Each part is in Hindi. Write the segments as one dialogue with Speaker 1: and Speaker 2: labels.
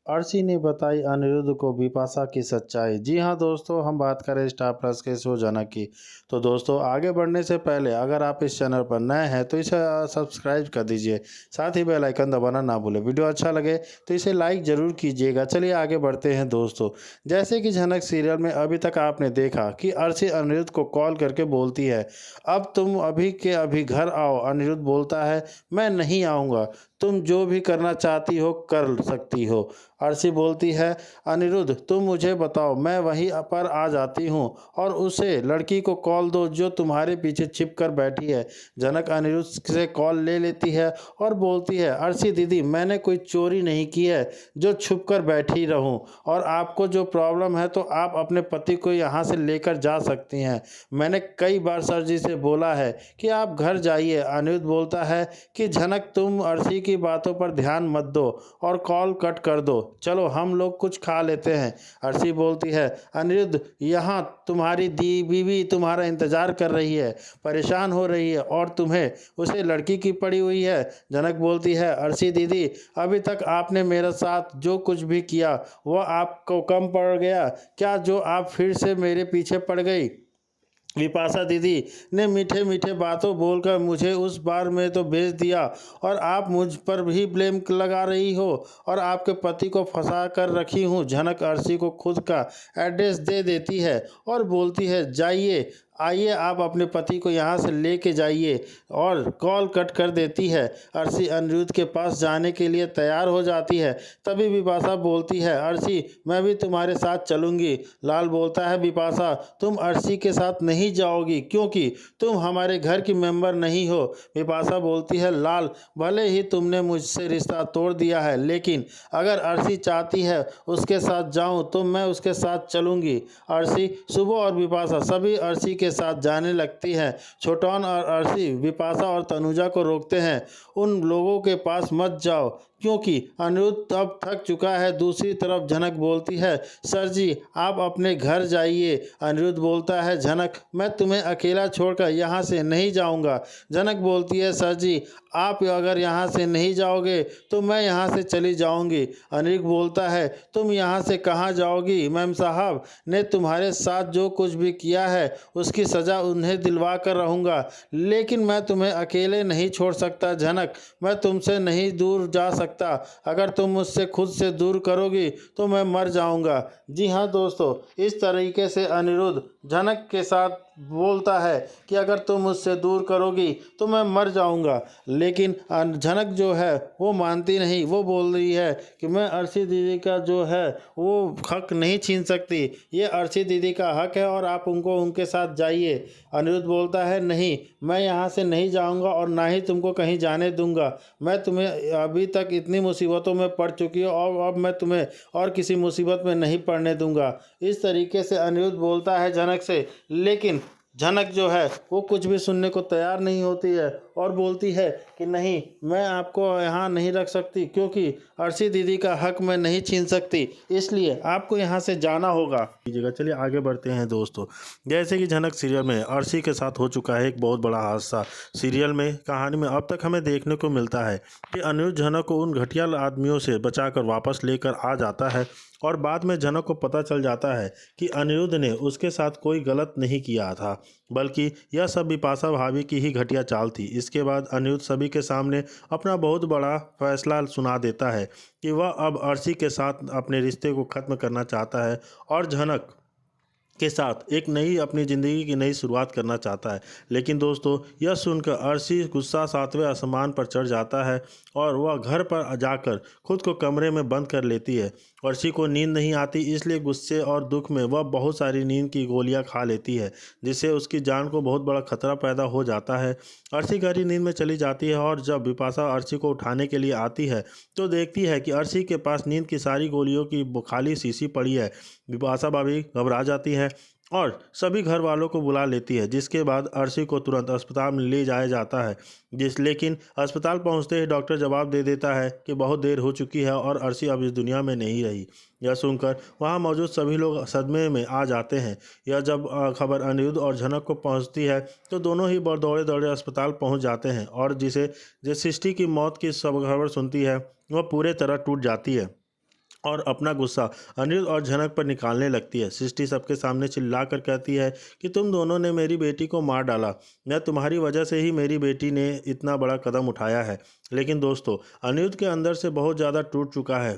Speaker 1: अर्शी ने बताई अनिरुद्ध को बिपाशा की सच्चाई। जी हाँ दोस्तों, हम बात करें स्टार प्लस के शो जनक की। तो दोस्तों, आगे बढ़ने से पहले अगर आप इस चैनल पर नए हैं तो इसे सब्सक्राइब कर दीजिए। साथ ही बेल आइकन दबाना ना भूलें। वीडियो अच्छा लगे तो इसे लाइक ज़रूर कीजिएगा। चलिए आगे बढ़ते हैं दोस्तों। जैसे कि जनक सीरियल में अभी तक आपने देखा कि अर्शी अनिरुद्ध को कॉल करके बोलती है, अब तुम अभी के अभी घर आओ। अनिरुद्ध बोलता है, मैं नहीं आऊँगा, तुम जो भी करना चाहती हो कर सकती हो। अर्शी बोलती है, अनिरुद्ध तुम मुझे बताओ, मैं वहीं पर आ जाती हूँ और उसे लड़की को कॉल दो जो तुम्हारे पीछे छिप कर बैठी है। जनक अनिरुद्ध से कॉल ले लेती है और बोलती है, अर्शी दीदी मैंने कोई चोरी नहीं की है जो छुप कर बैठी रहूं, और आपको जो प्रॉब्लम है तो आप अपने पति को यहाँ से लेकर जा सकती हैं। मैंने कई बार सर जी से बोला है कि आप घर जाइए। अनिरुद्ध बोलता है कि जनक तुम अर्शी की बातों पर ध्यान मत दो और कॉल कट कर दो, चलो हम लोग कुछ खा लेते हैं। अर्शी बोलती है, अनिरुद्ध यहाँ तुम्हारी दी बीवी तुम्हारा इंतजार कर रही है, परेशान हो रही है और तुम्हें उसे लड़की की पड़ी हुई है। जनक बोलती है, अर्शी दीदी अभी तक आपने मेरे साथ जो कुछ भी किया वह आपको कम पड़ गया क्या, जो आप फिर से मेरे पीछे पड़ गई। विपाशा दीदी ने मीठे मीठे बातों बोलकर मुझे उस बार में तो भेज दिया और आप मुझ पर भी ब्लेम लगा रही हो और आपके पति को फंसा कर रखी हूँ। जनक अर्शी को खुद का एड्रेस दे देती है और बोलती है, जाइए आइए आप अपने पति को यहाँ से लेके जाइए, और कॉल कट कर देती है। अर्शी अनिरुद्ध के पास जाने के लिए तैयार हो जाती है। तभी बिपाशा बोलती है, अर्शी मैं भी तुम्हारे साथ चलूँगी। लाल बोलता है, बिपाशा तुम अर्शी के साथ नहीं जाओगी क्योंकि तुम हमारे घर की मेंबर नहीं हो। बिपाशा बोलती है, लाल भले ही तुमने मुझसे रिश्ता तोड़ दिया है लेकिन अगर अर्शी चाहती है उसके साथ जाऊं तो मैं उसके साथ चलूंगी। अर्शी, सुबह और बिपाशा सभी अर्शी के साथ जाने लगती हैं। छोटन और अर्शी बिपाशा और तनुजा को रोकते हैं, उन लोगों के पास मत जाओ क्योंकि अनिरुद्ध अब थक चुका है। दूसरी तरफ जनक बोलती है, सर जी आप अपने घर जाइए। अनिरुद्ध बोलता है, जनक मैं तुम्हें अकेला छोड़कर यहाँ से नहीं जाऊँगा। जनक बोलती है, सर जी आप अगर यहाँ से नहीं जाओगे तो मैं यहाँ से चली जाऊँगी। अनिरुद्ध बोलता है, तुम यहाँ से कहाँ जाओगी, मैम साहब ने तुम्हारे साथ जो कुछ भी किया है उसकी सज़ा उन्हें दिलवा कर रहूँगा, लेकिन मैं तुम्हें अकेले नहीं छोड़ सकता। जनक मैं तुमसे नहीं दूर जा सकता, अगर तुम मुझसे खुद से दूर करोगी तो मैं मर जाऊंगा। जी हाँ दोस्तों, इस तरीके से अनिरुद्ध जनक के साथ बोलता है कि अगर तुम मुझसे दूर करोगी तो मैं मर जाऊंगा, लेकिन जनक जो है वो मानती नहीं। वो बोल रही है कि मैं अर्शी दीदी का जो है वो हक नहीं छीन सकती, ये अर्शी दीदी का हक है और आप उनको उनके साथ जाइए। अनिरुद्ध बोलता है, नहीं मैं यहाँ से नहीं जाऊँगा और ना ही तुमको कहीं जाने दूंगा। मैं तुम्हें अभी तक इतनी मुसीबतों में पड़ चुकी हूँ और अब मैं तुम्हें और किसी मुसीबत में नहीं पड़ने दूंगा। इस तरीके से अनिरुद्ध बोलता है जनक से, लेकिन जनक जो है वो कुछ भी सुनने को तैयार नहीं होती है और बोलती है कि नहीं मैं आपको यहाँ नहीं रख सकती क्योंकि अर्शी दीदी का हक मैं नहीं छीन सकती, इसलिए आपको यहाँ से जाना होगा। चलिए आगे बढ़ते हैं दोस्तों। जैसे कि जनक सीरियल में अर्शी के साथ हो चुका है एक बहुत बड़ा हादसा। सीरियल में कहानी में अब तक हमें देखने को मिलता है कि अनिरुद्ध जनक को उन घटिया आदमियों से बचाकर वापस लेकर आ जाता है और बाद में जनक को पता चल जाता है कि अनिरुद्ध ने उसके साथ कोई गलत नहीं किया था, बल्कि यह सब बिपाशा भाभी की ही घटिया चाल थी। इसके बाद अनिरुद्ध सभी के सामने अपना बहुत बड़ा फैसला सुना देता है कि वह अब अर्शी के साथ अपने रिश्ते को ख़त्म करना चाहता है और जनक के साथ एक नई अपनी ज़िंदगी की नई शुरुआत करना चाहता है। लेकिन दोस्तों यह सुनकर अर्शी गुस्सा सातवें आसमान पर चढ़ जाता है और वह घर पर जाकर खुद को कमरे में बंद कर लेती है। अर्शी को नींद नहीं आती, इसलिए गुस्से और दुख में वह बहुत सारी नींद की गोलियां खा लेती है, जिससे उसकी जान को बहुत बड़ा खतरा पैदा हो जाता है। अर्शी गहरी नींद में चली जाती है और जब बिपाशा अर्शी को उठाने के लिए आती है तो देखती है कि अर्शी के पास नींद की सारी गोलियों की खाली शीशी पड़ी है। बिपाशा भाभी घबरा जाती है और सभी घर वालों को बुला लेती है, जिसके बाद अर्शी को तुरंत अस्पताल में ले जाया जाता है। लेकिन अस्पताल पहुंचते ही डॉक्टर जवाब दे देता है कि बहुत देर हो चुकी है और अर्शी अब इस दुनिया में नहीं रही। यह सुनकर वहां मौजूद सभी लोग सदमे में आ जाते हैं। यह जब खबर अनिरुद्ध और जनक को पहुंचती है तो दोनों ही दौड़े दौड़े अस्पताल पहुंच जाते हैं और जिस सृष्टि की मौत की सब खबर सुनती है वह पूरे तरह टूट जाती है और अपना गुस्सा अनिरुद्ध और झनक पर निकालने लगती है। सृष्टि सबके सामने चिल्लाकर कहती है कि तुम दोनों ने मेरी बेटी को मार डाला, मैं तुम्हारी वजह से ही मेरी बेटी ने इतना बड़ा कदम उठाया है। लेकिन दोस्तों, अनिरुद्ध के अंदर से बहुत ज़्यादा टूट चुका है,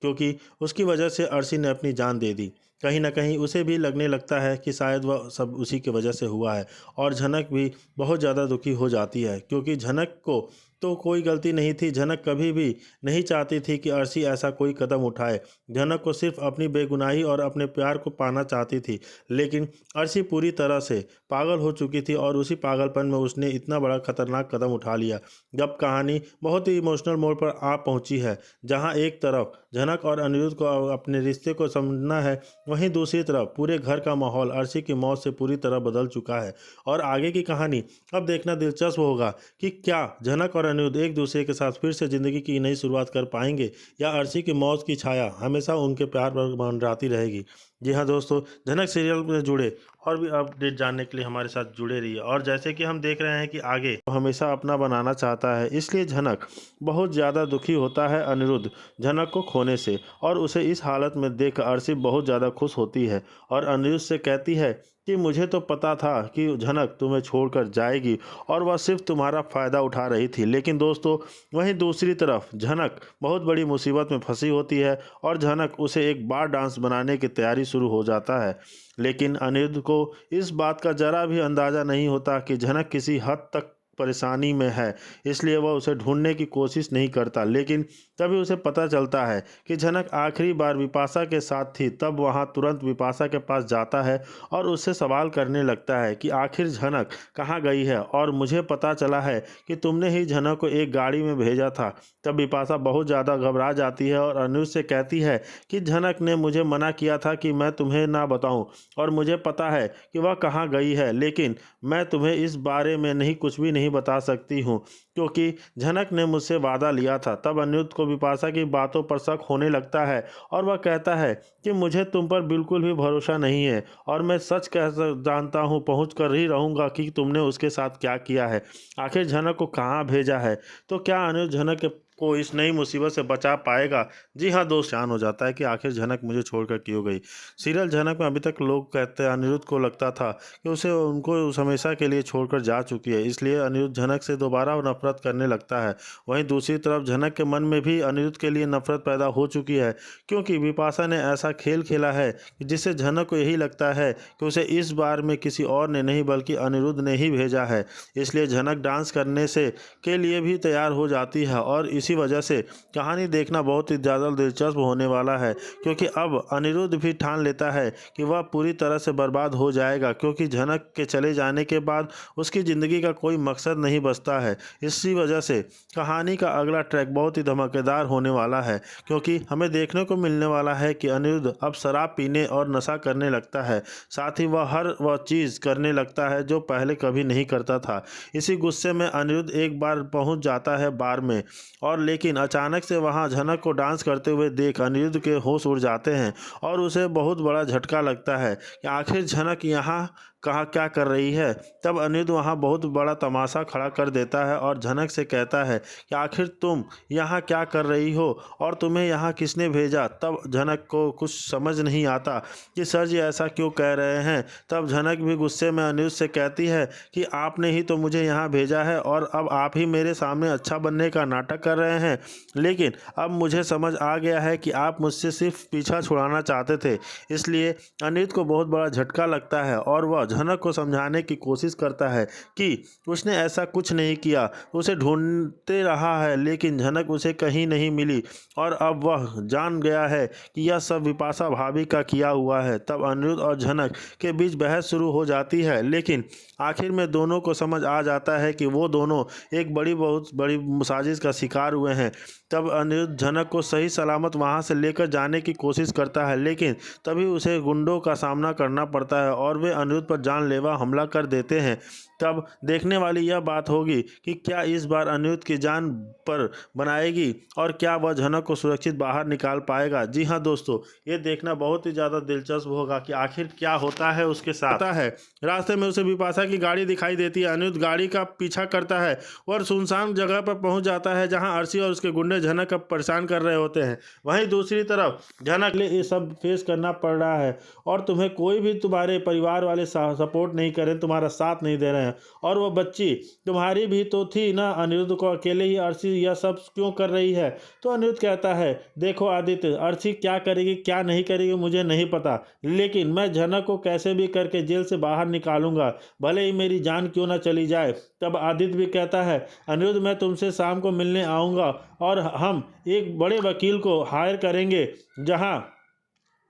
Speaker 1: क्योंकि उसकी वजह से अर्शी ने अपनी जान दे दी। कहीं ना कहीं उसे भी लगने लगता है कि शायद वह सब उसी की वजह से हुआ है। और झनक भी बहुत ज़्यादा दुखी हो जाती है, क्योंकि झनक को तो कोई गलती नहीं थी। झनक कभी भी नहीं चाहती थी कि अर्शी ऐसा कोई कदम उठाए। झनक को सिर्फ अपनी बेगुनाही और अपने प्यार को पाना चाहती थी। लेकिन अर्शी पूरी तरह से पागल हो चुकी थी और उसी पागलपन में उसने इतना बड़ा खतरनाक कदम उठा लिया। जब कहानी बहुत ही इमोशनल मोड़ पर आ पहुंची है, जहां एक तरफ झनक और अनिरुद्ध को अपने रिश्ते को समझना है, वहीं दूसरी तरफ पूरे घर का माहौल अर्शी की मौत से पूरी तरह बदल चुका है। और आगे की कहानी अब देखना दिलचस्प होगा कि क्या झनक और अनिरुद्ध एक दूसरे के साथ फिर से ज़िंदगी की नई शुरुआत कर पाएंगे, या अर्शी की मौत की छाया हमेशा उनके प्यार पर मंडराती रहेगी। जी हाँ दोस्तों, झनक सीरियल में जुड़े और भी अपडेट जानने के लिए हमारे साथ जुड़े रहिए। और जैसे कि हम देख रहे हैं कि आगे वो हमेशा अपना बनाना चाहता है, इसलिए झनक बहुत ज़्यादा दुखी होता है अनिरुद्ध झनक को खोने से। और उसे इस हालत में देख अर्शी बहुत ज़्यादा खुश होती है और अनिरुद्ध से कहती है कि मुझे तो पता था कि झनक तुम्हें छोड़कर जाएगी और वह सिर्फ तुम्हारा फ़ायदा उठा रही थी। लेकिन दोस्तों, वहीं दूसरी तरफ झनक बहुत बड़ी मुसीबत में फंसी होती है और झनक उसे एक बार डांस बनाने की तैयारी शुरू हो जाता है। लेकिन अनिरुद्ध को इस बात का जरा भी अंदाज़ा नहीं होता कि झनक किसी हद तक परेशानी में है, इसलिए वह उसे ढूंढने की कोशिश नहीं करता। लेकिन तभी उसे पता चलता है कि झनक आखिरी बार विपाशा के साथ थी। तब वहाँ तुरंत विपाशा के पास जाता है और उससे सवाल करने लगता है कि आखिर झनक कहाँ गई है, और मुझे पता चला है कि तुमने ही झनक को एक गाड़ी में भेजा था। तब विपाशा बहुत ज़्यादा घबरा जाती है और अनुज से कहती है कि झनक ने मुझे मना किया था कि मैं तुम्हें ना बताऊं, और मुझे पता है कि वह कहाँ गई है, लेकिन मैं तुम्हें इस बारे में कुछ भी नहीं बता सकती हूँ, क्योंकि झनक ने मुझसे वादा लिया था। तब अनिरुद्ध को विपाशा की बातों पर शक होने लगता है और वह कहता है कि मुझे तुम पर बिल्कुल भी भरोसा नहीं है, और मैं सच जानता हूँ, पहुँच कर ही रहूँगा कि तुमने उसके साथ क्या किया है, आखिर झनक को कहाँ भेजा है। तो क्या अनिरुद्ध झनक को इस नई मुसीबत से बचा पाएगा? जी हाँ दोस्त, जान हो जाता है कि आखिर झनक मुझे छोड़कर क्यों गई। सीरियल झनक में अभी तक लोग कहते हैं, अनिरुद्ध को लगता था कि उसे उनको हमेशा के लिए छोड़कर जा चुकी है, इसलिए अनिरुद्ध झनक से दोबारा नफरत करने लगता है। वहीं दूसरी तरफ झनक के मन में भी अनिरुद्ध के लिए नफरत पैदा हो चुकी है, क्योंकि विपाशा ने ऐसा खेल खेला है जिससे झनक को यही लगता है कि उसे इस बार में किसी और ने नहीं बल्कि अनिरुद्ध ने ही भेजा है। इसलिए झनक डांस करने से के लिए भी तैयार हो जाती है और इसी वजह से कहानी देखना बहुत ही ज़्यादा दिलचस्प होने वाला है, क्योंकि अब अनिरुद्ध भी ठान लेता है कि वह पूरी तरह से बर्बाद हो जाएगा, क्योंकि झनक के चले जाने के बाद उसकी ज़िंदगी का कोई मकसद नहीं बचता है। इसी वजह से कहानी का अगला ट्रैक बहुत ही धमाकेदार होने वाला है, क्योंकि हमें देखने को मिलने वाला है कि अनिरुद्ध अब शराब पीने और नशा करने लगता है। साथ ही वह वह चीज़ करने लगता है जो पहले कभी नहीं करता था। इसी गुस्से में अनिरुद्ध एक बार पहुंच जाता है बार में, और लेकिन अचानक से वहां झनक को डांस करते हुए देख अनिरुद्ध के होश उड़ जाते हैं और उसे बहुत बड़ा झटका लगता है कि आखिर झनक यहाँ कहाँ क्या कर रही है। तब अनिरुद्ध वहाँ बहुत बड़ा तमाशा खड़ा कर देता है और झनक से कहता है कि आखिर तुम यहाँ क्या कर रही हो और तुम्हें यहाँ किसने भेजा। तब झनक को कुछ समझ नहीं आता कि सर जी ऐसा क्यों कह रहे हैं। तब झनक भी गुस्से में अनिरुद्ध से कहती है कि आपने ही तो मुझे यहाँ भेजा है और अब आप ही मेरे सामने अच्छा बनने का नाटक कर रहे हैं, लेकिन अब मुझे समझ आ गया है कि आप मुझसे सिर्फ पीछा छुड़ाना चाहते थे। इसलिए अनिरुद्ध को बहुत बड़ा झटका लगता है और वह झनक को समझाने की कोशिश करता है कि उसने ऐसा कुछ नहीं किया, उसे ढूंढते रहा है, लेकिन झनक उसे कहीं नहीं मिली और अब वह जान गया है कि यह सब विपाशा भाभी का किया हुआ है। तब अनिरुद्ध और झनक के बीच बहस शुरू हो जाती है, लेकिन आखिर में दोनों को समझ आ जाता है कि वो दोनों एक बहुत बड़ी साजिश का शिकार हुए हैं। तब अनिरुद्ध झनक को सही सलामत वहां से लेकर जाने की कोशिश करता है, लेकिन तभी उसे गुंडों का सामना करना पड़ता है और वे अनिरुद्ध पर पर जानलेवा हमला कर देते हैं। तब देखने वाली यह बात होगी कि क्या इस बार अनिरुद्ध की जान पर बनाएगी और क्या वह झनक को सुरक्षित बाहर निकाल पाएगा। जी हाँ दोस्तों, ये देखना बहुत ही ज़्यादा दिलचस्प होगा कि आखिर क्या होता है उसके साथ। होता है रास्ते में उसे बिपाशा की गाड़ी दिखाई देती है। अनिरुद्ध गाड़ी का पीछा करता है और सुनसान जगह पर पहुंच जाता है जहां अर्शी और उसके गुंडे झनक का परेशान कर रहे होते हैं। वहीं दूसरी तरफ झनक लिए ये सब फेस करना पड़ रहा है और तुम्हें कोई भी तुम्हारे परिवार वाले सपोर्ट नहीं कर रहे, तुम्हारा साथ नहीं दे रहे हैं। और वो बच्ची तुम्हारी भी तो थी ना, अनिरुद्ध को अकेले ही अर्शी यह सब क्यों कर रही है। तो अनिरुद्ध कहता है देखो आदित्य, अर्शी क्या करेगी क्या नहीं करेगी मुझे नहीं पता, लेकिन मैं झनक को कैसे भी करके जेल से बाहर निकालूंगा, भले ही मेरी जान क्यों ना चली जाए। तब आदित्य भी कहता है अनिरुद्ध, मैं तुमसे शाम को मिलने आऊँगा और हम एक बड़े वकील को हायर करेंगे, जहाँ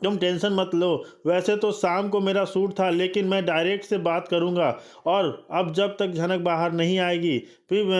Speaker 1: तुम टेंशन मत लो। वैसे तो शाम को मेरा शूट था, लेकिन मैं डायरेक्ट से बात करूंगा और अब जब तक झनक बाहर नहीं आएगी फिर